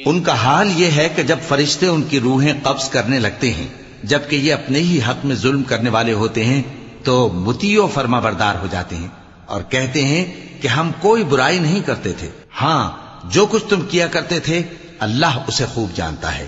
ان کا حال یہ ہے کہ جب فرشتے ان کی روحیں قبض کرنے لگتے ہیں جبکہ یہ اپنے ہی حق میں ظلم کرنے والے ہوتے ہیں تو مطیع و فرما بردار ہو جاتے ہیں اور کہتے ہیں کہ ہم کوئی برائی نہیں کرتے تھے، ہاں جو کچھ تم کیا کرتے تھے اللہ اسے خوب جانتا ہے۔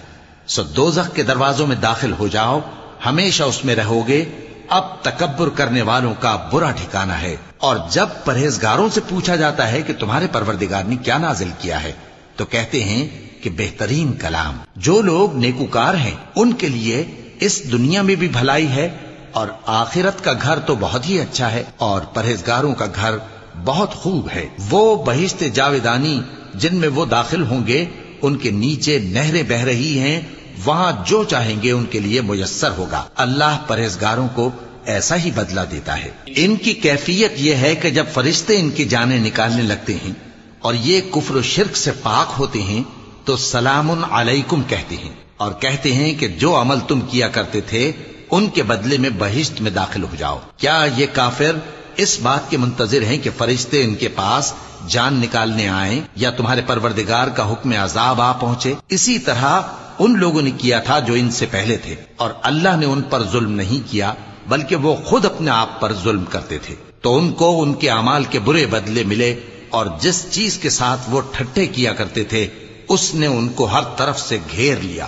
سو دوزخ کے دروازوں میں داخل ہو جاؤ، ہمیشہ اس میں رہو گے، اب تکبر کرنے والوں کا برا ٹھکانہ ہے۔ اور جب پرہیزگاروں سے پوچھا جاتا ہے کہ تمہارے پروردگار نے کیا نازل کیا ہے تو کہتے ہیں کہ بہترین کلام۔ جو لوگ نیکوکار ہیں ان کے لیے اس دنیا میں بھی بھلائی ہے اور آخرت کا گھر تو بہت ہی اچھا ہے، اور پرہیزگاروں کا گھر بہت خوب ہے۔ وہ بہشت جاویدانی جن میں وہ داخل ہوں گے ان کے نیچے نہریں بہہ رہی ہیں، وہاں جو چاہیں گے ان کے لیے میسر ہوگا۔ اللہ پرہیزگاروں کو ایسا ہی بدلہ دیتا ہے۔ ان کی کیفیت یہ ہے کہ جب فرشتے ان کی جانیں نکالنے لگتے ہیں اور یہ کفر و شرک سے پاک ہوتے ہیں تو سلام علیکم کہتے ہیں اور کہتے ہیں کہ جو عمل تم کیا کرتے تھے ان کے بدلے میں بہشت میں داخل ہو جاؤ۔ کیا یہ کافر اس بات کے منتظر ہیں کہ فرشتے ان کے پاس جان نکالنے آئیں یا تمہارے پروردگار کا حکم عذاب آ پہنچے؟ اسی طرح ان لوگوں نے کیا تھا جو ان سے پہلے تھے، اور اللہ نے ان پر ظلم نہیں کیا بلکہ وہ خود اپنے آپ پر ظلم کرتے تھے۔ تو ان کو ان کے اعمال کے برے بدلے ملے، اور جس چیز کے ساتھ وہ ٹھٹھے کیا کرتے تھے اس نے ان کو ہر طرف سے گھیر لیا۔